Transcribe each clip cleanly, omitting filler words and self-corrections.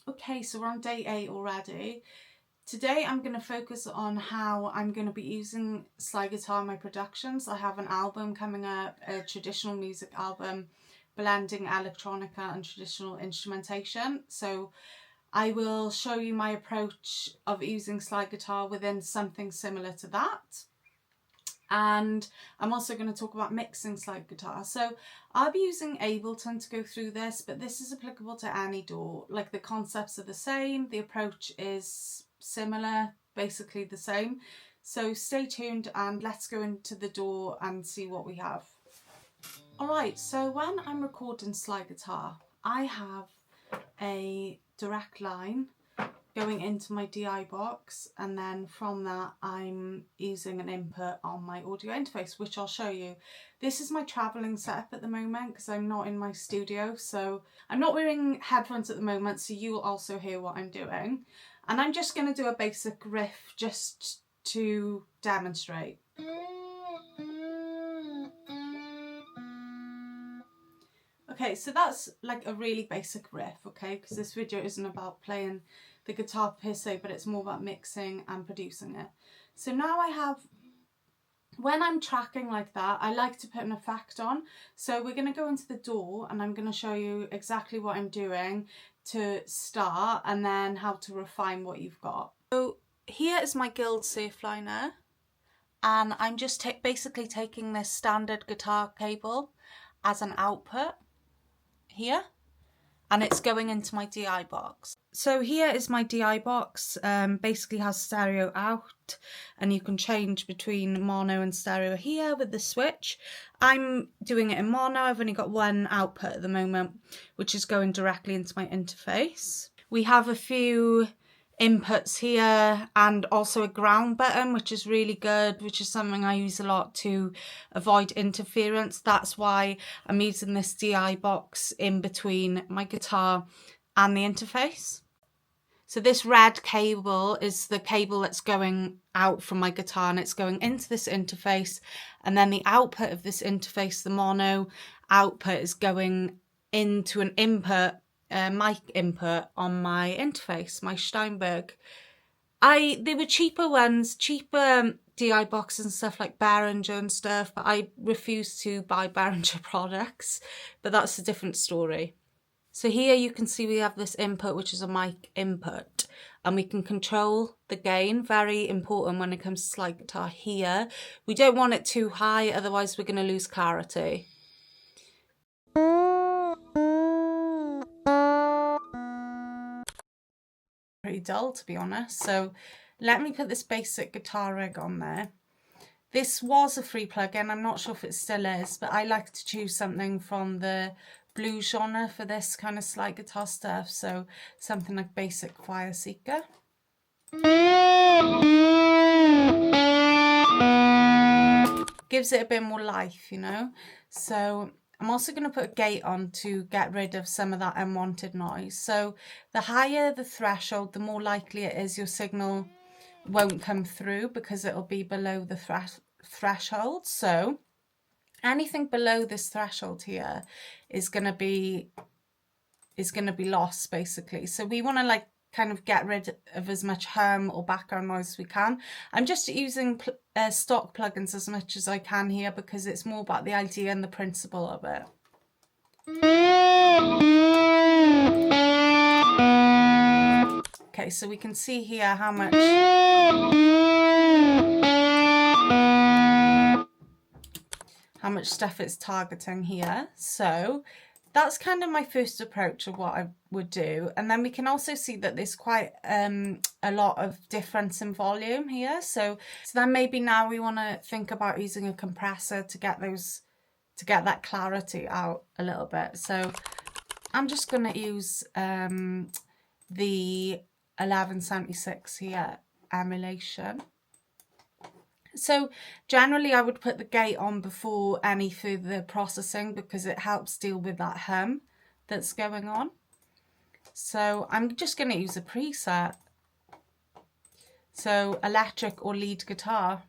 Okay, so we're on day 8 already. Today I'm going to focus on how I'm going to be using slide guitar in my productions. I have an album coming up, a traditional music album, blending electronica and traditional instrumentation. So I will show you my approach of using slide guitar within something similar to that. And I'm also going to talk about mixing slide guitar. So I'll be using Abelton to go through this, but this is applicable to any DAW. Like, the concepts are the same, the approach is similar, basically the same. So stay tuned and let's go into the DAW and see what we have. Alright, so when I'm recording slide guitar, I have a direct line going into my DI box, and then from that I'm using an input on my audio interface, which I'll show you. This is my travelling setup at the moment because I'm not in my studio, so I'm not wearing headphones at the moment, so you will also hear what I'm doing. And I'm just going to do a basic riff just to demonstrate. Okay, so that's like a really basic riff, okay, because this video isn't about playing the guitar per se, but it's more about mixing and producing it. So now I have, when I'm tracking like that, I like to put an effect on. So we're going to go into the DAW and I'm going to show you exactly what I'm doing to start and then how to refine what you've got. So here is my Guild Surfliner, and I'm just basically taking this standard guitar cable as an output here, and it's going into my DI box. So here is my DI box, basically has stereo out, and you can change between mono and stereo here with the switch. I'm doing it in mono. I've only got one output at the moment, which is going directly into my interface. We have a few inputs here and also a ground button, which is really good, which is something I use a lot to avoid interference. That's why I'm using this DI box in between my guitar and the interface. So this red cable is the cable that's going out from my guitar, and it's going into this interface, and then the output of this interface, the mono output, is going into an input, mic input on my interface, my Steinberg. They were cheaper ones, cheaper DI boxes and stuff like Behringer and stuff, but I refuse to buy Behringer products, but that's a different story. So here you can see we have this input, which is a mic input, and we can control the gain. Very important when it comes to slide guitar here. We don't want it too high, otherwise we're going to lose clarity. Pretty dull, to be honest. So let me put this basic guitar rig on there. This was a free plugin. I'm not sure if it still is, but I like to choose something from the blues genre for this kind of slide guitar stuff. So something like Basic Fire Seeker. Gives it a bit more life, you know. So I'm also going to put a gate on to get rid of some of that unwanted noise. So the higher the threshold, the more likely it is your signal won't come through because it'll be below the threshold. So anything below this threshold here is going to be lost, basically. So we want to like kind of get rid of as much hum or background noise as we can. I'm just using stock plugins as much as I can here because it's more about the idea and the principle of it. Okay, so we can see here how much stuff it's targeting here. So that's kind of my first approach of what I would do. And then we can also see that there's quite a lot of difference in volume here. So then maybe now we want to think about using a compressor to get that clarity out a little bit. So I'm just going to use the 1176 here, emulation. So generally I would put the gate on before any further processing because it helps deal with that hum that's going on. So I'm just going to use a preset. So electric or lead guitar.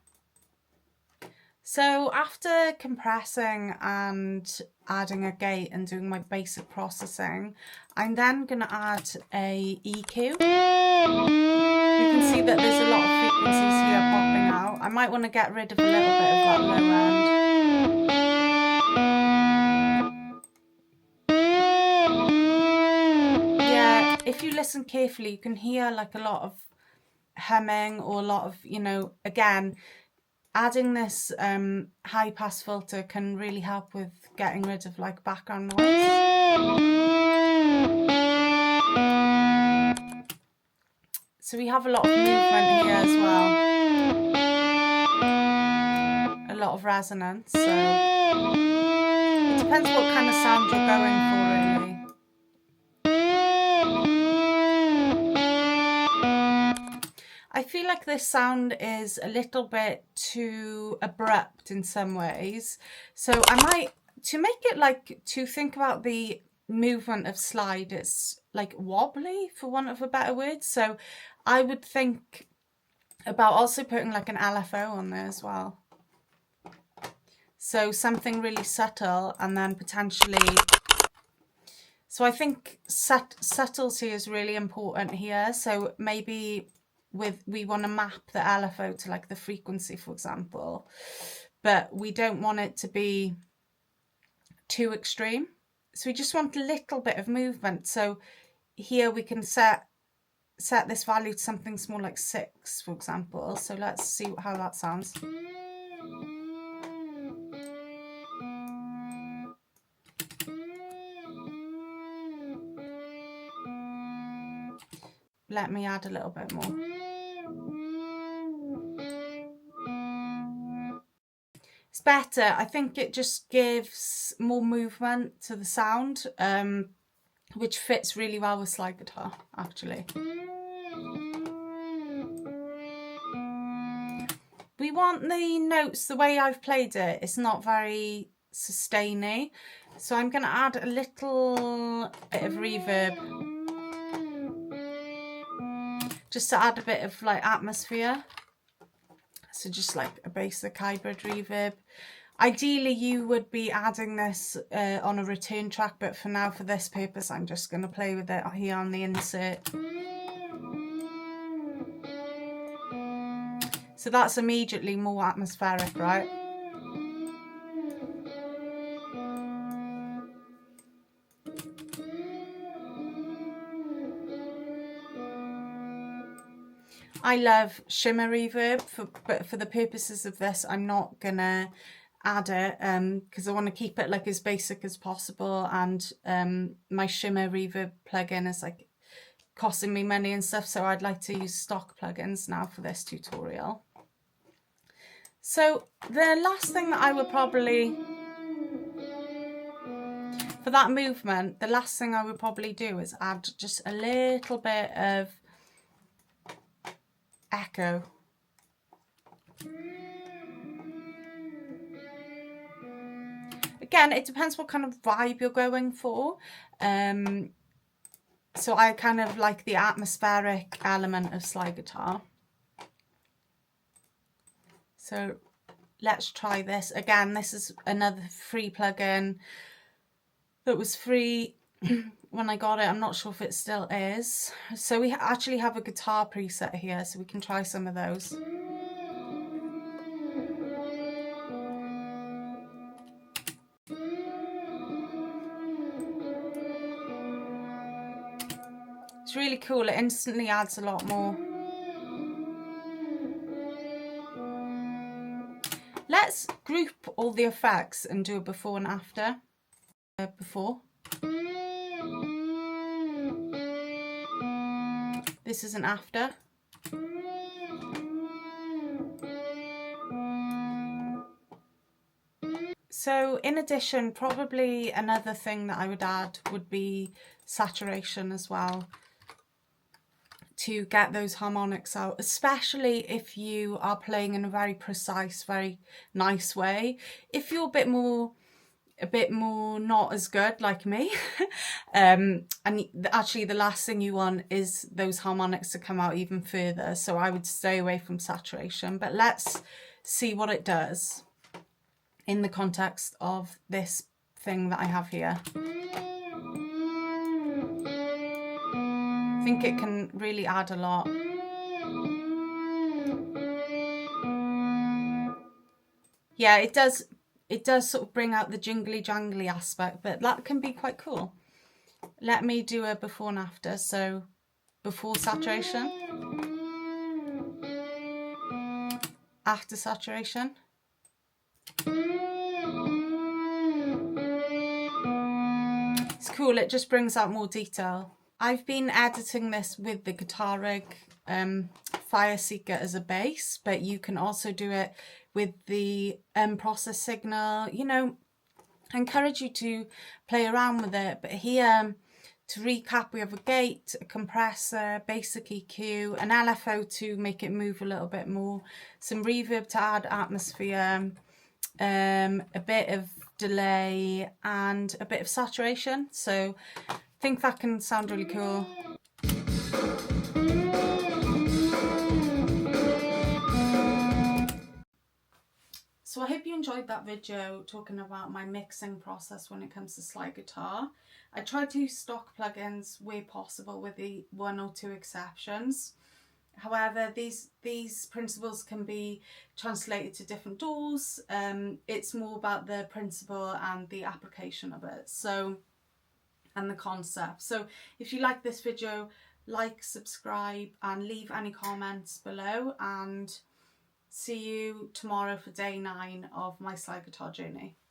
So after compressing and adding a gate and doing my basic processing, I'm then going to add a EQ. You can see that there's a lot of frequencies here popping out. I might want to get rid of a little bit of that low end. Yeah, if you listen carefully, you can hear like a lot of humming or a lot of, you know, again, adding this high pass filter can really help with getting rid of like background noise. So we have a lot of movement here as well, a lot of resonance, so it depends what kind of sound you're going for really. I feel like this sound is a little bit too abrupt in some ways, so I might, to make it like, to think about the movement of slide, it's like wobbly for want of a better word, so I would think about also putting like an LFO on there as well. So something really subtle, and then potentially, so I think subtlety is really important here, so maybe we want to map the LFO to like the frequency, for example, but we don't want it to be too extreme, so we just want a little bit of movement. So here we can set this value to something small like 6, for example. So let's see how that sounds. Let me add a little bit more. It's better. I think it just gives more movement to the sound, which fits really well with slide guitar, actually. We want the notes, the way I've played it, it's not very sustainy, so I'm going to add a little bit of reverb, just to add a bit of like atmosphere. So just like a basic hybrid reverb. Ideally you would be adding this on a return track, but for now, for this purpose, I'm just going to play with it here on the insert. So that's immediately more atmospheric, right? I love shimmer reverb, but for the purposes of this, I'm not gonna add it because I want to keep it like as basic as possible, and my shimmer reverb plugin is like costing me money and stuff, so I'd like to use stock plugins now for this tutorial. So the last thing that I would probably, for that movement, the last thing I would probably do is add just a little bit of echo. Again, it depends what kind of vibe you're going for. So I kind of like the atmospheric element of slide guitar. So let's try this. Again, this is another free plugin that was free when I got it. I'm not sure if it still is. So we actually have a guitar preset here, so we can try some of those. It's really cool. It instantly adds a lot more. Let's group all the effects and do a before and after. Before. This is an after. So in addition, probably another thing that I would add would be saturation as well, to get those harmonics out, especially if you are playing in a very precise, very nice way. If you're a bit more not as good like me, and actually the last thing you want is those harmonics to come out even further, so I would stay away from saturation, but let's see what it does. in the context of this thing that I have here. I think it can really add a lot. Yeah, it does sort of bring out the jingly jangly aspect, but that can be quite cool. Let me do a before and after. So before saturation, after saturation. It's cool, it just brings out more detail. I've been editing this with the Guitar Rig Fire Seeker as a base, but you can also do it with the process signal. You know, I encourage you to play around with it. But here, to recap, we have a gate, a compressor, basic EQ, an LFO to make it move a little bit more, some reverb to add atmosphere, a bit of delay, and a bit of saturation. So I think that can sound really cool. So I hope you enjoyed that video talking about my mixing process when it comes to slide guitar. I try to use stock plugins where possible, with the 1 or 2 exceptions. However, these principles can be translated to different tools. It's more about the principle and the application of it, so, and the concept. So if you like this video, like, subscribe, and leave any comments below, and see you tomorrow for day 9 of my slide guitar journey.